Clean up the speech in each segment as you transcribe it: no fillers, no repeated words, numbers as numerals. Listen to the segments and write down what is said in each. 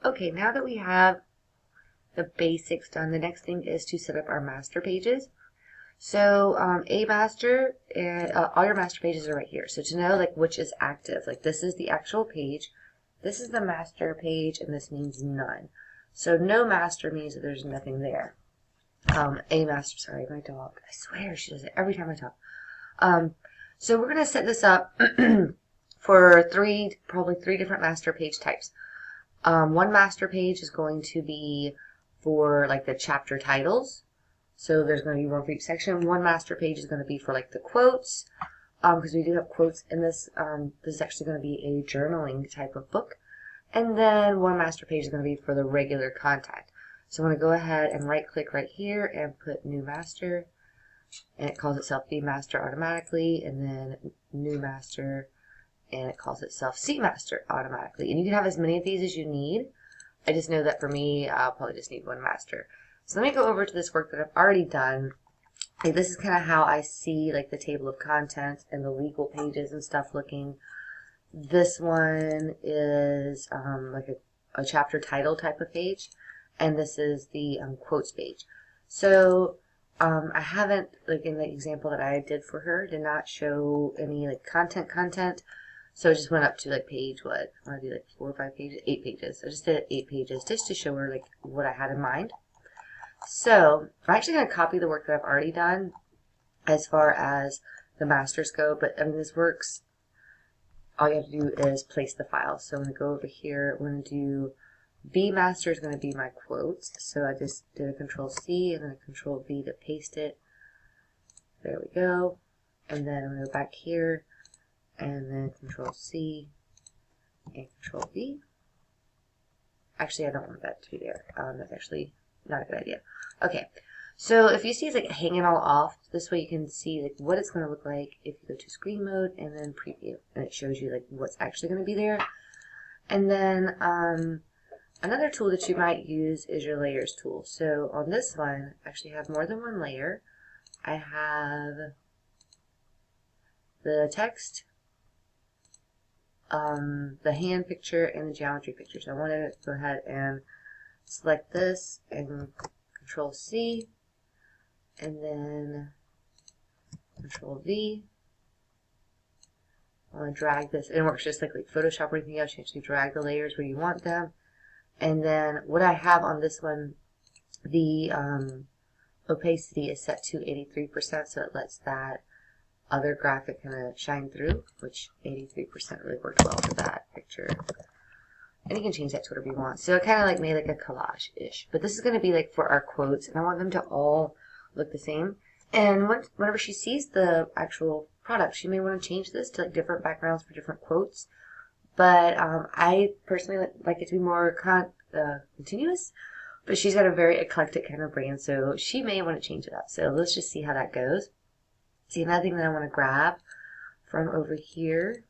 Okay, now that we have the basics done, the next thing is to set up our master pages. So a master, all your master pages are right here. So to know like which is active, like this is the actual page, this is the master page, and this means none. So no master means that there's nothing there. A master, sorry, my dog. I swear she does it every time I talk. So we're going to set this up for probably three different master page types. One master page is going to be for like the chapter titles. So there's going to be one for each section. One master page is going to be for like the quotes, because we do have quotes in this. This is actually going to be a journaling type of book. And then one master page is going to be for the regular content. So I'm going to go ahead and right click right here and put new master. And it calls itself B master automatically, and then new master, and it calls itself C master automatically. And you can have as many of these as you need. I just know that for me, I'll probably just need one master. So let me go over to this work that I've already done. Like, this is kind of how I see like the table of contents and the legal pages and stuff looking. This one is like a chapter title type of page, and this is the quotes page. So I haven't, like in the example that I did for her, did not show any like content. So I just went up to like page, what? I want to do like 4 or 5 pages, 8 pages. I just did 8 pages just to show her like what I had in mind. So I'm actually going to copy the work that I've already done as far as the masters go, but I mean this works. All you have to do is place the file. So I'm going to go over here. I'm going to do B master is going to be my quotes. So I just did a Control C and then a Control V to paste it. There we go. And then I'm going to go back here and then Control C and Control V. Actually, I don't want that to be there. That's actually not a good idea. Okay. So if you see it's like hanging all off, this way you can see like what it's going to look like if you go to screen mode and then preview, and it shows you like what's actually going to be there. And then another tool that you might use is your layers tool. So on this one, I actually have more than one layer. I have the text, the hand picture, and the geometry picture. So I want to go ahead and select this and Control C. And then Control V. I want to drag this. It works just like Photoshop or anything else. You actually drag the layers where you want them. And then what I have on this one, the opacity is set to 83%, so it lets that other graphic kind of shine through, which 83% really worked well for that picture. And you can change that to whatever you want. So I kind of like made like a collage-ish. But this is going to be like for our quotes, and I want them to all look the same. And whenever she sees the actual product, she may want to change this to like different backgrounds for different quotes. But I personally like it to be more continuous. But she's got a very eclectic kind of brand, so she may want to change it up. So let's just see how that goes. See, another thing that I want to grab from over here.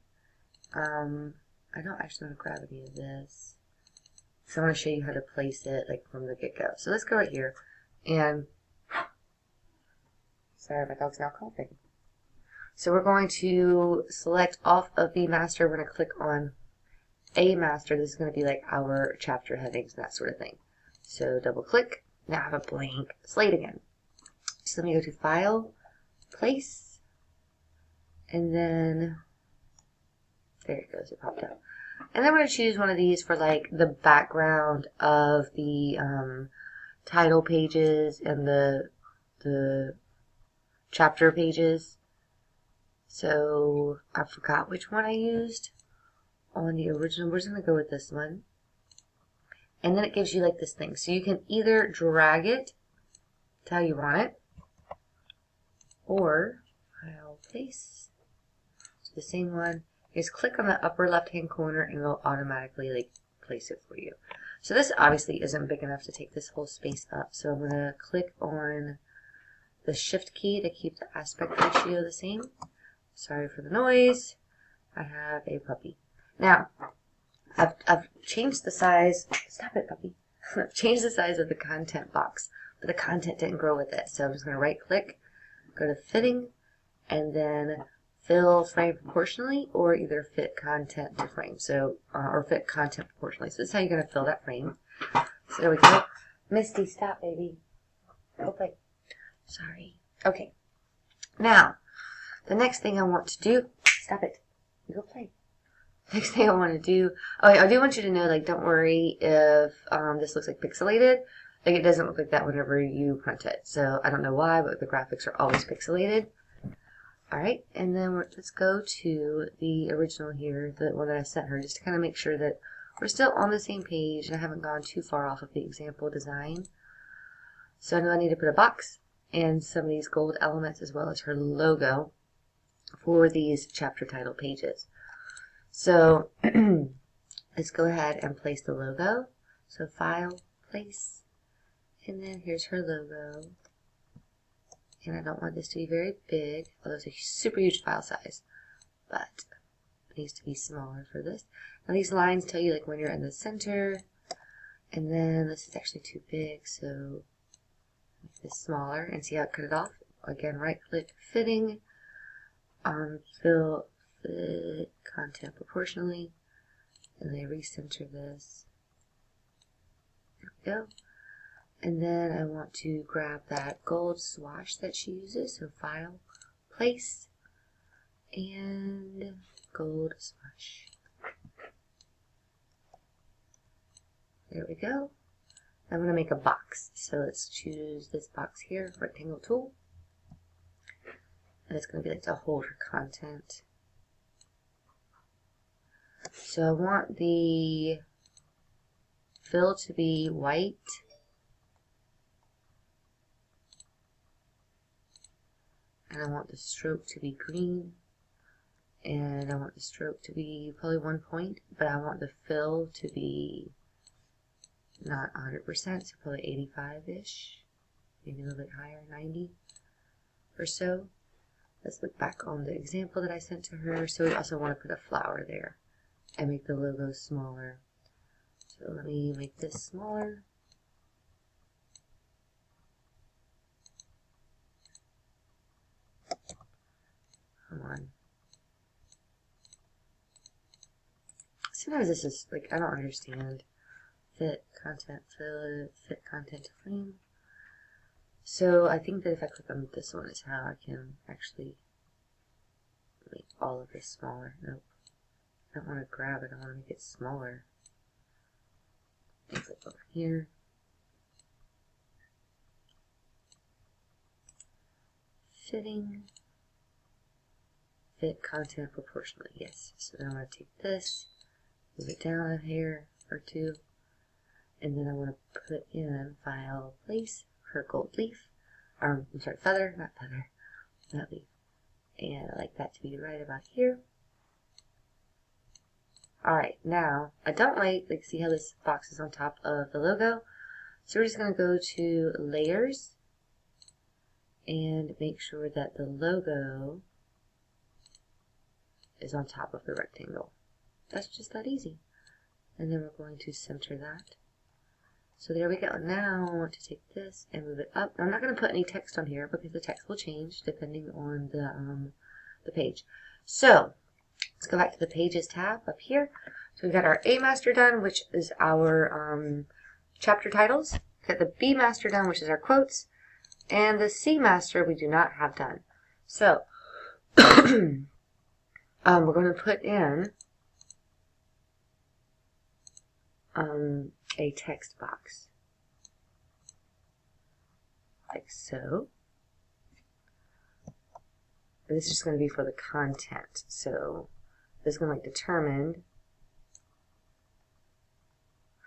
I don't actually want to grab any of this. So I want to show you how to place it like from the get-go. So let's go right here and sorry, my dog's now coughing. So we're going to select off of the master. We're going to click on a master. This is going to be like our chapter headings and that sort of thing. So double click. Now I have a blank slate again. So let me go to File, Place, and then there it goes. It popped up. And then we're going to choose one of these for like the background of the title pages and the chapter pages. So I forgot which one I used on the original. We're just going to go with this one. And then it gives you like this thing. So you can either drag it to how you want it, or File, Place, so the same one. Just click on the upper left hand corner and it'll automatically like place it for you. So this obviously isn't big enough to take this whole space up. So I'm going to click on the shift key to keep the aspect ratio the same. Sorry for the noise. I have a puppy. Now, I've changed the size. Stop it, puppy. I've changed the size of the content box, but the content didn't grow with it. So I'm just going to right click, go to fitting, and then fill frame proportionally or either fit content to frame. So, or fit content proportionally. So this is how you're going to fill that frame. So there we go. Misty, stop, baby. Go play. Sorry. Okay. Now, the next thing I want to do, stop it. Go play. Next thing I want to do, I do want you to know, like, don't worry if this looks like pixelated. Like, it doesn't look like that whenever you print it. So, I don't know why, but the graphics are always pixelated. Alright, and then let's go to the original here, the one that I sent her, just to kind of make sure that we're still on the same page and I haven't gone too far off of the example design. So I know I need to put a box and some of these gold elements as well as her logo for these chapter title pages. So let's go ahead and place the logo. So File, Place, and then here's her logo. And I don't want this to be very big, although it's a super huge file size, but it needs to be smaller for this. Now these lines tell you like when you're in the center, and then this is actually too big, so make this smaller and see how it cut it off. Again, right click, fitting, fill, fit content proportionally, and then recenter this. There we go. And then I want to grab that gold swatch that she uses. So File, Place, and Gold Swatch. There we go. I'm going to make a box. So let's choose this box here, rectangle tool. And it's going to be like to hold her content. So I want the fill to be white. And I want the stroke to be green, and I want the stroke to be probably 1 point, but I want the fill to be not 100%, so probably 85-ish, maybe a little bit higher, 90 or so. Let's look back on the example that I sent to her. So we also want to put a flower there and make the logo smaller. So let me make this smaller. Come on. Sometimes this is like, I don't understand. Fit content, fill, fit content to frame. So I think that if I click on this one is how I can actually make all of this smaller. Nope. I don't want to grab it, I want to make it smaller. And click over here. Fitting. Fit content proportionally, yes. So then I'm going to take this, move it down a hair or two, and then I want to put in File, Place, her gold leaf, I'm sorry, feather, not leaf. And I like that to be right about here. Alright, now, I don't like see how this box is on top of the logo, so we're just going to go to Layers, and make sure that the logo is on top of the rectangle. That's just that easy. And then we're going to center that. So there we go. Now I want to take this and move it up. I'm not going to put any text on here because the text will change depending on the page. So let's go back to the Pages tab up here. So we've got our A master done, which is our chapter titles. We've got the B master done, which is our quotes. And the C master we do not have done. So we're going to put in a text box, like so. And this is just going to be for the content. So this is going to determine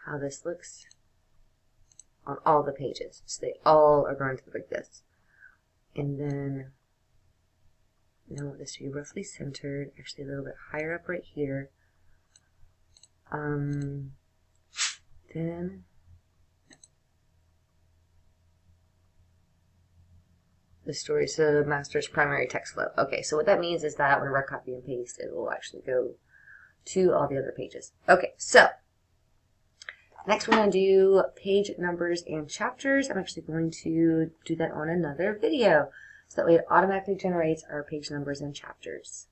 how this looks on all the pages. So they all are going to look like this. And then I want this to be roughly centered, actually a little bit higher up right here. Then the story, so master's primary text flow. Okay, so what that means is that whenever I copy and paste, it will actually go to all the other pages. Okay, so next we're going to do page numbers and chapters. I'm actually going to do that on another video, so that way it automatically generates our page numbers and chapters.